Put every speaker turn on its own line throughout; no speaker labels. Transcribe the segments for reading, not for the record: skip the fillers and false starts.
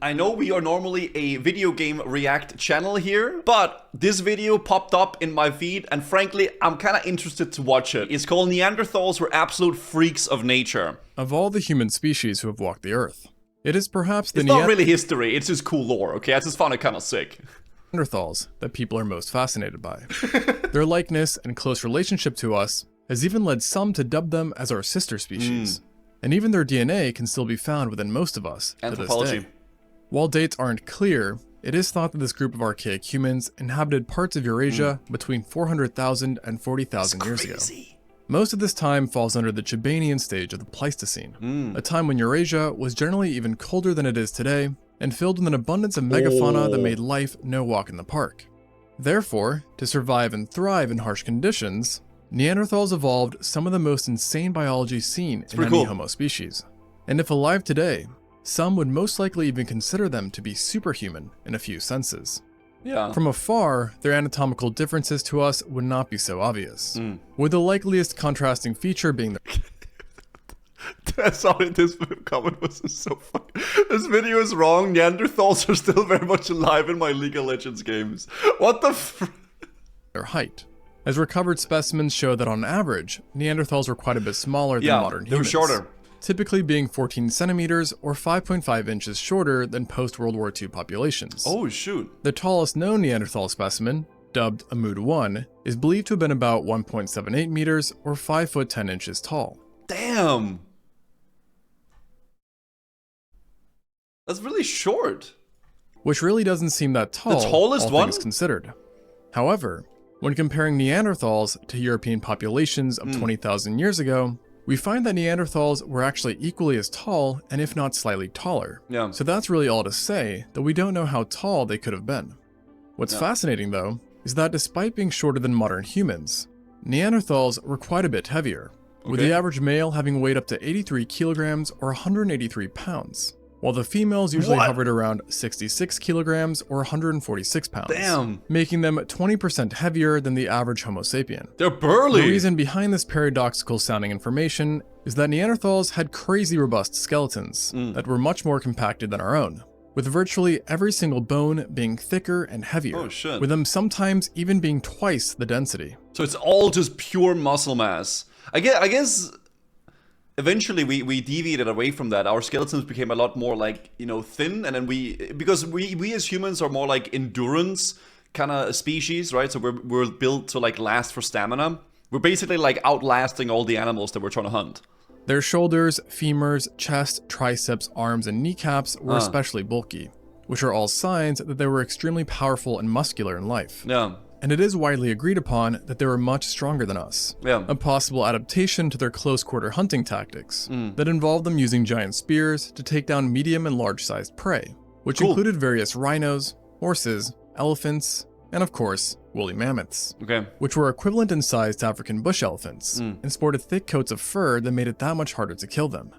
I know we are normally a video game react channel here, but this video popped up in my feed and frankly, I'm kind of interested to watch it. It's called Neanderthals Were Absolute Freaks of Nature.
Of all the human species who have walked the earth, it is perhaps the
It's not really history, it's just cool lore, okay? I just found it kind of sick.
Neanderthals that people are most fascinated by. Their likeness and close relationship to us has even led some to dub them as our sister species. And even their DNA can still be found within most of us to this
Anthropology.
day. While dates aren't clear, it is thought that this group of archaic humans inhabited parts of Eurasia between 400,000 and 40,000 years ago. Most of this time falls under the Chibanian stage of the Pleistocene, a time when Eurasia was generally even colder than it is today, and filled with an abundance of megafauna that made life no walk in the park. Therefore, to survive and thrive in harsh conditions, Neanderthals evolved some of the most insane biology seen in any Homo species. And if alive today, some would most likely even consider them to be superhuman in a few senses.
Yeah.
From afar, their anatomical differences to us would not be so obvious, with the likeliest contrasting feature being their
Sorry, this comment was so funny. This video is wrong. Neanderthals are still very much alive in my League of Legends games. What the
their height, as recovered specimens show that on average, Neanderthals were quite a bit smaller than modern humans.
They were shorter.
Typically being 14 centimeters or 5.5 inches shorter than post-World War II populations.
Oh, shoot.
The tallest known Neanderthal specimen, dubbed Amud 1, is believed to have been about 1.78 meters or 5 foot 10 inches tall.
Damn. That's really short.
Which really doesn't seem that tall,
The tallest
all
one?
things considered. However, when comparing Neanderthals to European populations of 20,000 years ago, we find that Neanderthals were actually equally as tall and if not slightly taller.
Yeah.
So that's really all to say that we don't know how tall they could have been. What's fascinating though, is that despite being shorter than modern humans, Neanderthals were quite a bit heavier, with the average male having weighed up to 83 kilograms or 183 pounds, while the females usually hovered around 66 kilograms or 146 pounds.
Damn.
Making them 20% heavier than the average Homo sapien.
They're burly.
The reason behind this paradoxical sounding information is that Neanderthals had crazy robust skeletons that were much more compacted than our own, with virtually every single bone being thicker and heavier, with them sometimes even being twice the density.
So it's all just pure muscle mass. I guess eventually we deviated away from that. Our skeletons became a lot more like, you know, thin, and then because we as humans are more like endurance kind of species, right? So we're built to like last for stamina. We're basically like outlasting all the animals that we're trying to hunt.
Their shoulders, femurs, chest, triceps, arms, and kneecaps were especially bulky, which are all signs that they were extremely powerful and muscular in life.
Yeah.
And it is widely agreed upon that they were much stronger than us.
Yeah.
A possible adaptation to their close-quarter hunting tactics that involved them using giant spears to take down medium and large-sized prey, which included various rhinos, horses, elephants, and of course, woolly mammoths, which were equivalent in size to African bush elephants, and sported thick coats of fur that made it that much harder to kill them.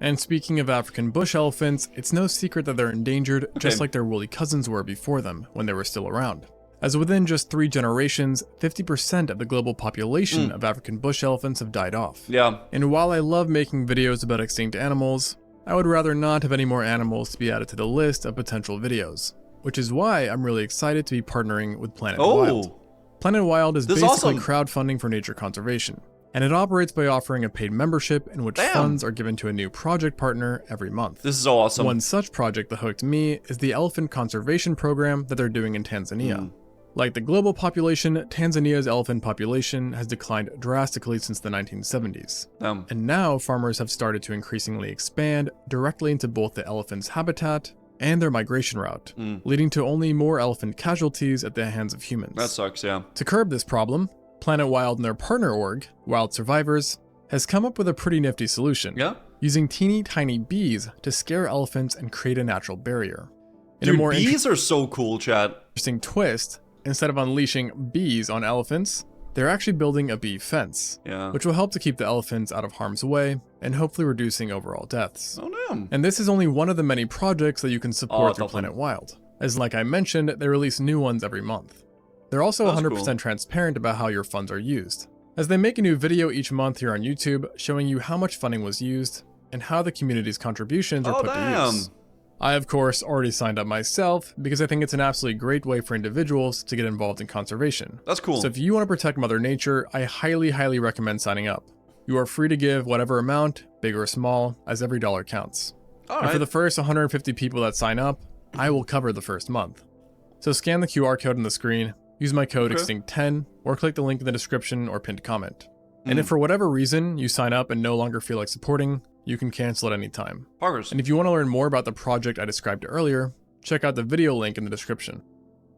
And speaking of African bush elephants, it's no secret that they're endangered, just like their woolly cousins were before them when they were still around. As within just 3 generations, 50% of the global population of African bush elephants have died off.
Yeah.
And while I love making videos about extinct animals, I would rather not have any more animals to be added to the list of potential videos, which is why I'm really excited to be partnering with Planet Wild. Planet Wild is basically crowdfunding for nature conservation, and it operates by offering a paid membership in which funds are given to a new project partner every month.
This is awesome.
One such project that hooked me is the elephant conservation program that they're doing in Tanzania. Like the global population, Tanzania's elephant population has declined drastically since the 1970s. And now farmers have started to increasingly expand directly into both the elephant's habitat and their migration route, leading to only more elephant casualties at the hands of humans.
That sucks, yeah.
To curb this problem, Planet Wild and their partner org, Wild Survivors, has come up with a pretty nifty solution. Using teeny tiny bees to scare elephants and create a natural barrier.
Dude, bees are so cool, chat.
Interesting twist, instead of unleashing bees on elephants, they're actually building a bee fence, which will help to keep the elephants out of harm's way and hopefully reducing overall deaths.
Oh, damn.
And this is only one of the many projects that you can support through Planet Wild, as like I mentioned, they release new ones every month. They're also 100% transparent about how your funds are used, as they make a new video each month here on YouTube showing you how much funding was used and how the community's contributions are put to use. I, of course, already signed up myself because I think it's an absolutely great way for individuals to get involved in conservation.
That's cool.
So if you want to protect Mother Nature, I highly, highly recommend signing up. You are free to give whatever amount, big or small, as every dollar counts. And for the first 150 people that sign up, I will cover the first month. So scan the QR code on the screen, use my code Extinct10, or click the link in the description or pinned comment. And if for whatever reason you sign up and no longer feel like supporting, you can cancel at any time. And if you want to learn more about the project I described earlier, check out the video link in the description.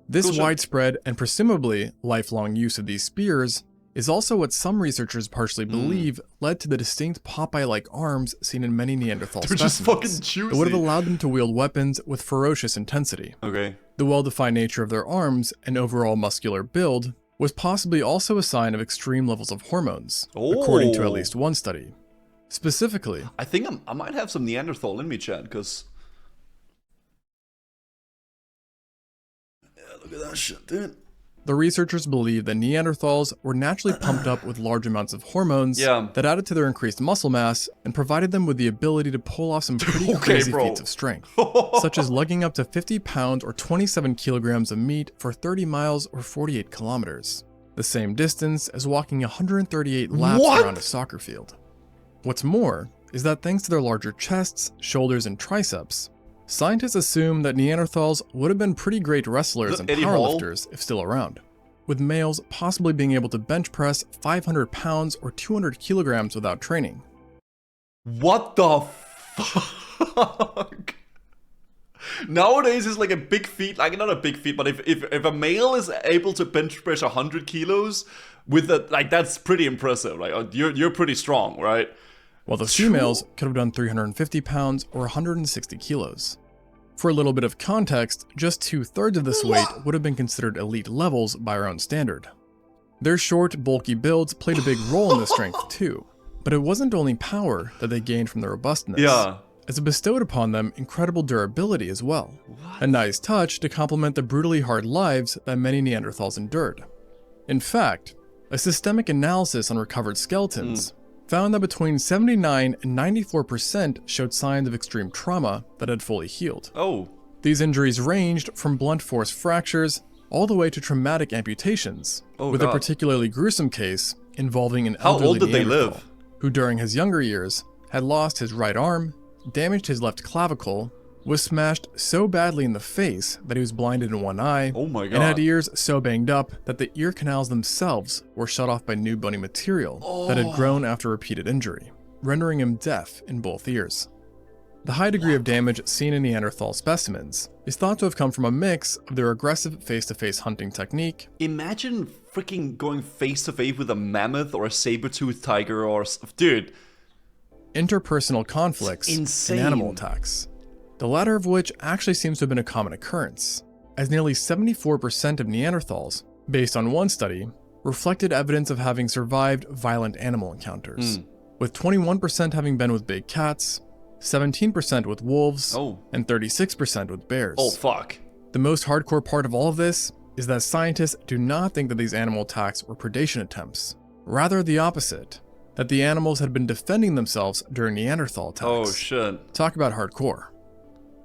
This widespread and presumably lifelong use of these spears is also what some researchers partially believe led to the distinct Popeye-like arms seen in many Neanderthal
They're
specimens.
just fucking juicy.
It would have allowed them to wield weapons with ferocious intensity. The well-defined nature of their arms and overall muscular build was possibly also a sign of extreme levels of hormones, according to at least one study. Specifically,
I think I might have some Neanderthal in me, Chad, because... Yeah, look at that shit, dude.
The researchers believe that Neanderthals were naturally pumped up with large amounts of hormones that added to their increased muscle mass and provided them with the ability to pull off some pretty crazy feats of strength, such as lugging up to 50 pounds or 27 kilograms of meat for 30 miles or 48 kilometers, the same distance as walking 138 laps around a soccer field. What's more is that thanks to their larger chests, shoulders, and triceps, scientists assume that Neanderthals would have been pretty great wrestlers and powerlifters if still around, with males possibly being able to bench press 500 pounds or 200 kilograms without training.
What the fuck? Nowadays it's like a big feat, like not a big feat, but if a male is able to bench press 100 kilos with that, like that's pretty impressive. Like you're pretty strong, right?
While the females could have done 350 pounds or 160 kilos. For a little bit of context, just 2/3 of this weight would have been considered elite levels by our own standard. Their short, bulky builds played a big role in this strength too, but it wasn't only power that they gained from their robustness, as it bestowed upon them incredible durability as well. A nice touch to complement the brutally hard lives that many Neanderthals endured. In fact, a systemic analysis on recovered skeletons found that between 79 and 94% showed signs of extreme trauma that had fully healed. These injuries ranged from blunt force fractures all the way to traumatic amputations, with a particularly gruesome case involving an elderly Neanderthal who during his younger years had lost his right arm, damaged his left clavicle, was smashed so badly in the face that he was blinded in one eye, and had ears so banged up that the ear canals themselves were shut off by new bony material that had grown after repeated injury, rendering him deaf in both ears. The high degree of damage seen in Neanderthal specimens is thought to have come from a mix of their aggressive face-to-face hunting technique.
Imagine freaking going face-to-face with a mammoth or a saber-toothed tiger or... Dude.
Interpersonal conflicts and animal attacks. The latter of which actually seems to have been a common occurrence, as nearly 74% of Neanderthals, based on one study, reflected evidence of having survived violent animal encounters, with 21% having been with big cats, 17% with wolves, and 36% with bears. The most hardcore part of all of this is that scientists do not think that these animal attacks were predation attempts, rather the opposite, that the animals had been defending themselves during Neanderthal attacks. Talk about hardcore.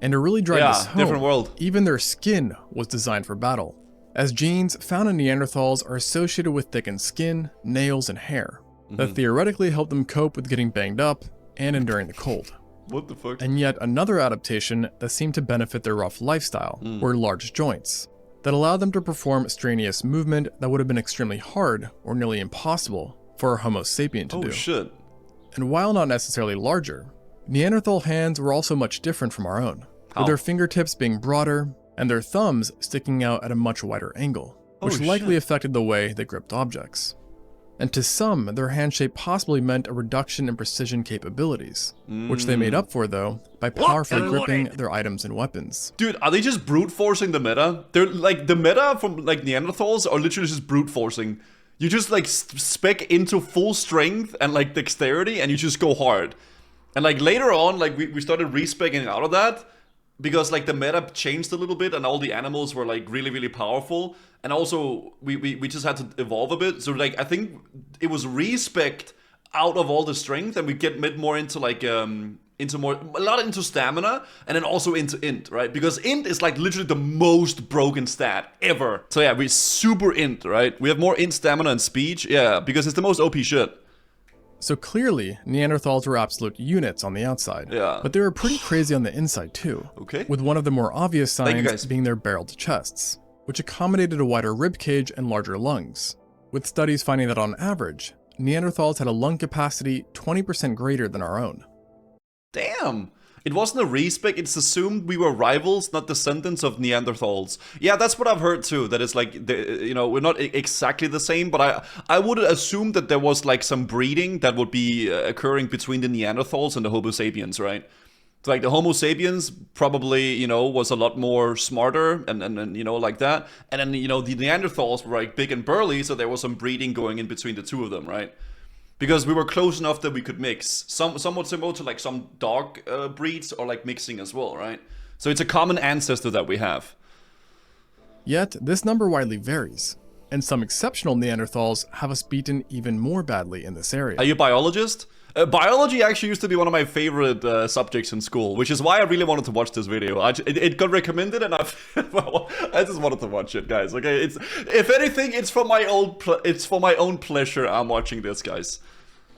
And to really drive this home, even their skin was designed for battle, as genes found in Neanderthals are associated with thickened skin, nails, and hair that theoretically help them cope with getting banged up and enduring the cold.
What the fuck?
And yet another adaptation that seemed to benefit their rough lifestyle were large joints that allowed them to perform strenuous movement that would have been extremely hard or nearly impossible for a Homo sapien to do. And while not necessarily larger, Neanderthal hands were also much different from our own, with their fingertips being broader and their thumbs sticking out at a much wider angle, which likely affected the way they gripped objects. And to some, their hand shape possibly meant a reduction in precision capabilities, which they made up for though by powerfully gripping their items and weapons.
Dude, are they just brute forcing the meta? They're like, the meta from like Neanderthals are literally just brute forcing. You just like spec into full strength and like dexterity and you just go hard. And like later on, like we started respecing out of that because like the meta changed a little bit and all the animals were like really, really powerful. And also we just had to evolve a bit. So like I think it was respec out of all the strength and we get more into like into a lot into stamina, and then also into int, right? Because int is like literally the most broken stat ever. So yeah, we're super int, right? We have more int, stamina, and speech. Yeah, because it's the most OP shit.
So clearly, Neanderthals were absolute units on the outside.
Yeah.
But they were pretty crazy on the inside too.
Okay.
With one of the more obvious
Thank you,
signs
guys.
being their barreled chests, which accommodated a wider rib cage and larger lungs. With studies finding that on average, Neanderthals had a lung capacity 20% greater than our own.
Damn. It wasn't a respec, it's assumed we were rivals, not descendants of Neanderthals. Yeah, that's what I've heard too, that it's like, you know, we're not exactly the same, but I would assume that there was like some breeding that would be occurring between the Neanderthals and the Homo sapiens, right? So like the Homo sapiens probably, you know, was a lot more smarter and you know, like that. And then, you know, the Neanderthals were like big and burly, so there was some breeding going in between the two of them, right? Because we were close enough that we could mix. Somewhat similar to like some dog breeds or like mixing as well, right? So it's a common ancestor that we have.
Yet, this number widely varies, and some exceptional Neanderthals have us beaten even more badly in this area.
Are you a biologist? Biology actually used to be one of my favorite subjects in school, which is why I really wanted to watch this video. It got recommended, and I just wanted to watch it, guys. Okay, it's if anything, it's for my own pleasure. I'm watching this, guys.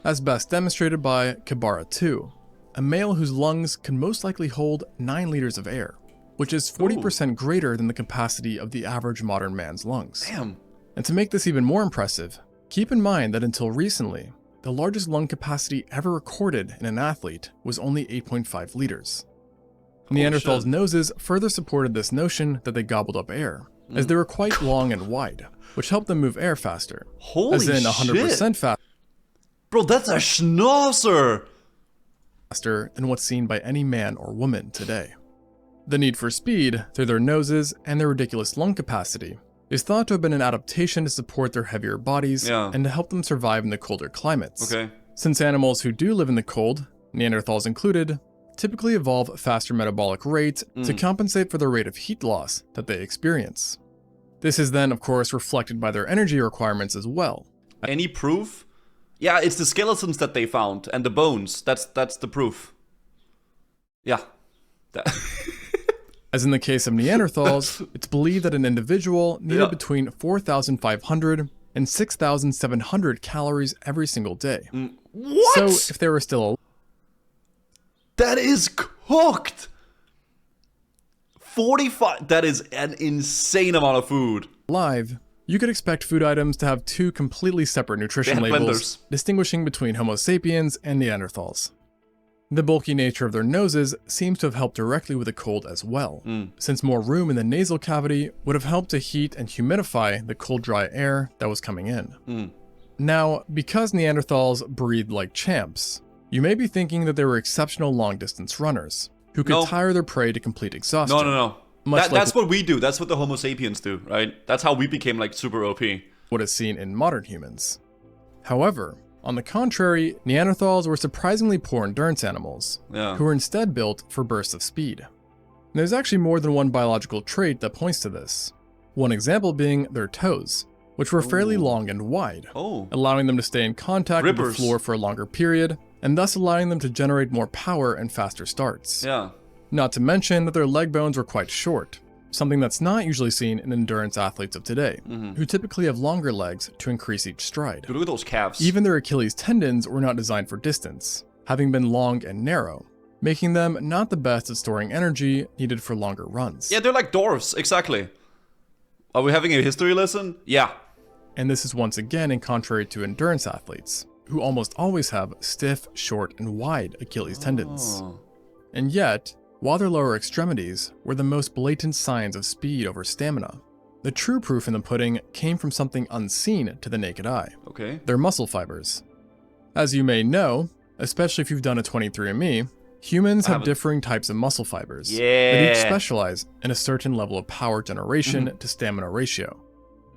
As best demonstrated by Kabara 2, a male whose lungs can most likely hold 9 liters of air, which is 40% greater than the capacity of the average modern man's lungs.
Damn.
And to make this even more impressive, keep in mind that until recently, the largest lung capacity ever recorded in an athlete was only 8.5 liters. Neanderthals' noses further supported this notion that they gobbled up air, as they were quite long and wide, which helped them move air faster.
Holy
as in 100% faster.
Bro, that's a schnauzer!
Faster than what's seen by any man or woman today. The need for speed, through their noses and their ridiculous lung capacity, is thought to have been an adaptation to support their heavier bodies and to help them survive in the colder climates.
Okay.
Since animals who do live in the cold, Neanderthals included, typically evolve faster metabolic rates to compensate for the rate of heat loss that they experience. This is then, of course, reflected by their energy requirements as well.
Any proof? Yeah, it's the skeletons that they found and the bones. That's the proof. Yeah.
As in the case of Neanderthals, it's believed that an individual needed between 4,500 and 6,700 calories every single day.
What?
So if they were still alive,
that is cooked! 45, that is an insane amount of food.
You could expect food items to have 2 completely separate nutrition labels, distinguishing between Homo sapiens and Neanderthals. The bulky nature of their noses seems to have helped directly with the cold as well, since more room in the nasal cavity would have helped to heat and humidify the cold, dry air that was coming in. Now, because Neanderthals breathed like champs, you may be thinking that they were exceptional long-distance runners, who could tire their prey to complete exhaustion.
No. That's what we do. That's what the Homo sapiens do, right? That's how we became like super OP.
What is seen in modern humans. However, on the contrary, Neanderthals were surprisingly poor endurance animals, who were instead built for bursts of speed. There's actually more than one biological trait that points to this. One example being their toes, which were fairly long and wide, allowing them to stay in contact with the floor for a longer period, and thus allowing them to generate more power and faster starts. Not to mention that their leg bones were quite short, something that's not usually seen in endurance athletes of today, who typically have longer legs to increase each stride.
Dude, look at those calves.
Even their Achilles tendons were not designed for distance, having been long and narrow, making them not the best at storing energy needed for longer runs.
Yeah, they're like dwarves, exactly. Are we having a history lesson? Yeah.
And this is once again in contrary to endurance athletes, who almost always have stiff, short, and wide Achilles tendons. And yet, while their lower extremities were the most blatant signs of speed over stamina, the true proof in the pudding came from something unseen to the naked eye. Their muscle fibers. As you may know, especially if you've done a 23andMe, humans have differing types of muscle fibers that each specialize in a certain level of power generation to stamina ratio.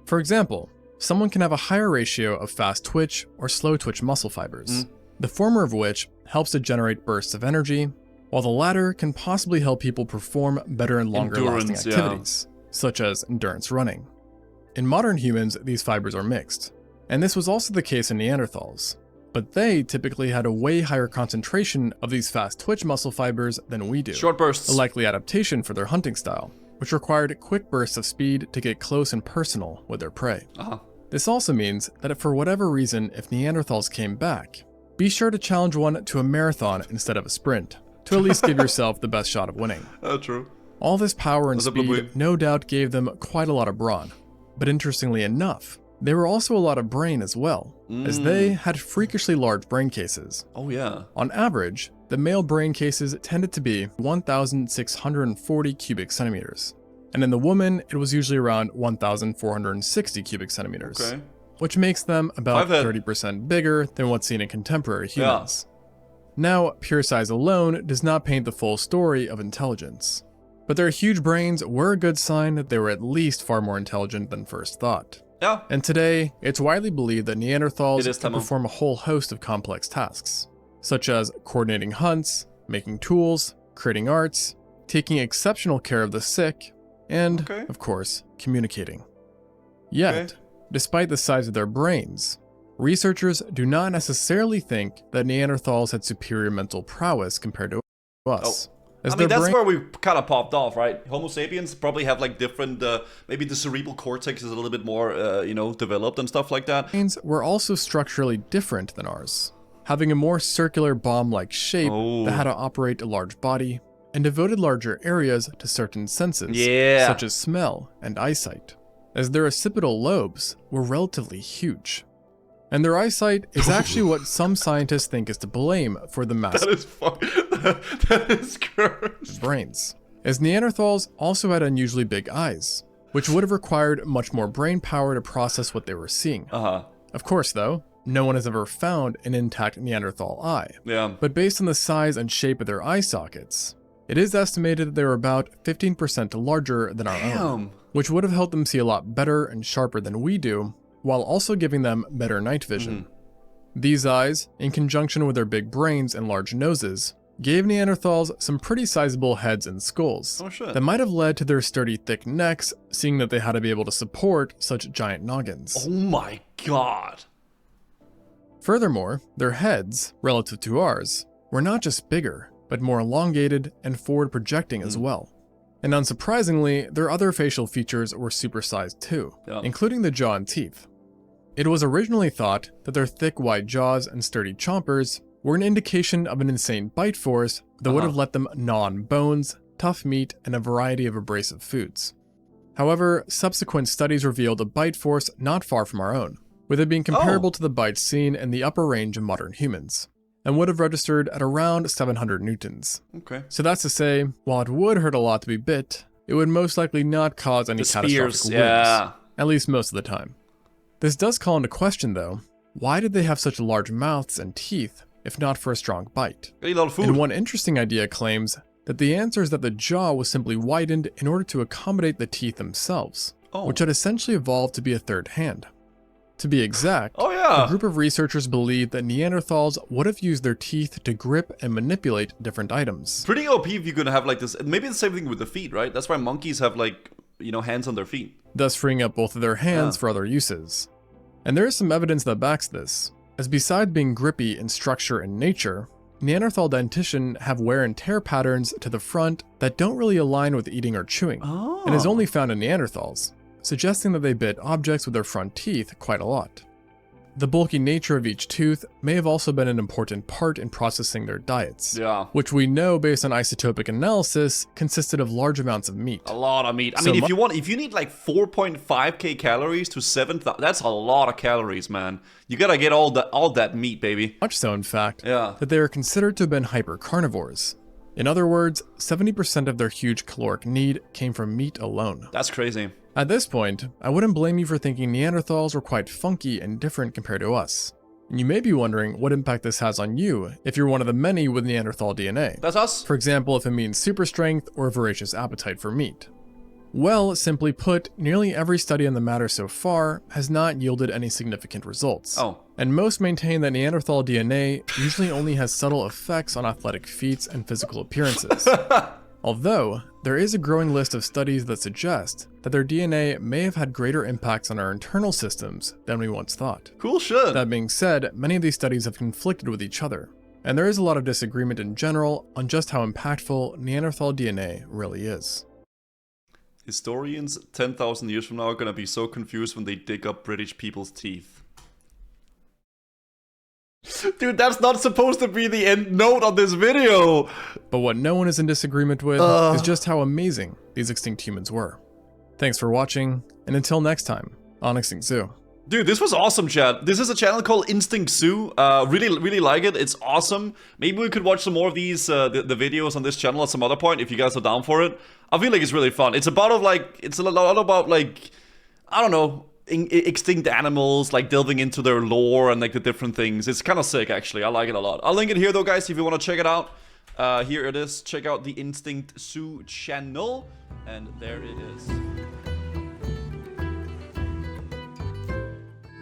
For example, someone can have a higher ratio of fast twitch or slow twitch muscle fibers, the former of which helps to generate bursts of energy, while the latter can possibly help people perform better and longer lasting activities, such as endurance running. In modern humans, these fibers are mixed, and this was also the case in Neanderthals, but they typically had a way higher concentration of these fast twitch muscle fibers than we do.
Short bursts.
A likely adaptation for their hunting style, which required quick bursts of speed to get close and personal with their prey. This also means that if for whatever reason, if Neanderthals came back, be sure to challenge one to a marathon instead of a sprint, to at least give yourself the best shot of winning.
True.
All this power and speed no doubt gave them quite a lot of brawn. But interestingly enough, they were also a lot of brain as well, as they had freakishly large brain cases.
Oh yeah.
On average, the male brain cases tended to be 1,640 cubic centimeters, and in the woman, it was usually around 1,460 cubic centimeters,
Okay.
which makes them about 30% bigger than what's seen in contemporary humans. Now, pure size alone does not paint the full story of intelligence, but their huge brains were a good sign that they were at least far more intelligent than first thought.
Yeah.
And today, it's widely believed that Neanderthals can perform a whole host of complex tasks, such as coordinating hunts, making tools, creating arts, taking exceptional care of the sick, and, of course, communicating. Yet, despite the size of their brains, researchers do not necessarily think that Neanderthals had superior mental prowess compared to us.
I mean, that's where we kind of popped off, right? Homo sapiens probably have like different, maybe the cerebral cortex is a little bit more, developed and stuff like that.
Brains were also structurally different than ours, having a more circular bomb-like shape that had to operate a large body and devoted larger areas to certain senses, such as smell and eyesight, as their occipital lobes were relatively huge. And their eyesight is actually what some scientists think is to blame for the massive
that is cursed.
brains, as Neanderthals also had unusually big eyes, which would have required much more brain power to process what they were seeing. Of course, though, no one has ever found an intact Neanderthal eye. But based on the size and shape of their eye sockets, it is estimated that they were about 15% larger than our own, which would have helped them see a lot better and sharper than we do, while also giving them better night vision. These eyes, in conjunction with their big brains and large noses, gave Neanderthals some pretty sizable heads and skulls that might have led to their sturdy thick necks, seeing that they had to be able to support such giant noggins.
Oh my god.
Furthermore, their heads, relative to ours, were not just bigger, but more elongated and forward projecting as well. And unsurprisingly, their other facial features were supersized too, including the jaw and teeth. It was originally thought that their thick, wide jaws and sturdy chompers were an indication of an insane bite force that would have let them gnaw on bones, tough meat, and a variety of abrasive foods. However, subsequent studies revealed a bite force not far from our own, with it being comparable to the bites seen in the upper range of modern humans, and would have registered at around 700 newtons. So that's to say, while it would hurt a lot to be bit, it would most likely not cause any catastrophic wounds, at least most of the time. This does call into question, though, why did they have such large mouths and teeth if not for a strong bite? And one interesting idea claims that the answer is that the jaw was simply widened in order to accommodate the teeth themselves, which had essentially evolved to be a third hand. To be exact, a group of researchers believe that Neanderthals would have used their teeth to grip and manipulate different items.
Pretty OP if you're gonna have like this. Maybe the same thing with the feet, right? That's why monkeys have like, hands on their feet.
Thus freeing up both of their hands for other uses. And there is some evidence that backs this, as besides being grippy in structure and nature, Neanderthal dentition have wear and tear patterns to the front that don't really align with eating or chewing, and is only found in Neanderthals, suggesting that they bit objects with their front teeth quite a lot. The bulky nature of each tooth may have also been an important part in processing their diets, which we know based on isotopic analysis consisted of large amounts of meat.
A lot of meat. I mean, if you need like 4.5k calories to 7,000, that's a lot of calories, man. You gotta get all that meat, baby.
Much so, in fact, that they are considered to have been hypercarnivores. In other words, 70% of their huge caloric need came from meat alone.
That's crazy.
At this point, I wouldn't blame you for thinking Neanderthals were quite funky and different compared to us. And you may be wondering what impact this has on you if you're one of the many with Neanderthal DNA.
That's us.
For example, if it means super strength or a voracious appetite for meat. Well, simply put, nearly every study on the matter so far has not yielded any significant results. And most maintain that Neanderthal DNA usually only has subtle effects on athletic feats and physical appearances. Although, There is a growing list of studies that suggest that their DNA may have had greater impacts on our internal systems than we once thought.
Cool shit.
That being said, many of these studies have conflicted with each other, and there is a lot of disagreement in general on just how impactful Neanderthal DNA really is.
Historians 10,000 years from now are gonna be so confused when they dig up British people's teeth. Dude, that's not supposed to be the end note on this video!
But what no one is in disagreement with is just how amazing these extinct humans were. Thanks for watching, and until next time, on Extinct Zoo.
Dude, this was awesome, chat. This is a channel called Instinct Zoo. Really like it. It's awesome. Maybe we could watch some more of these, the videos on this channel at some other point, if you guys are down for it. I feel like it's really fun. It's about, it's a lot about, like, I don't know, extinct animals, like, delving into their lore and, like, the different things. It's kind of sick, actually. I like it a lot. I'll link it here, though, guys, if you want to check it out. Here it is. Check out the Instinct Zoo channel. And there it is.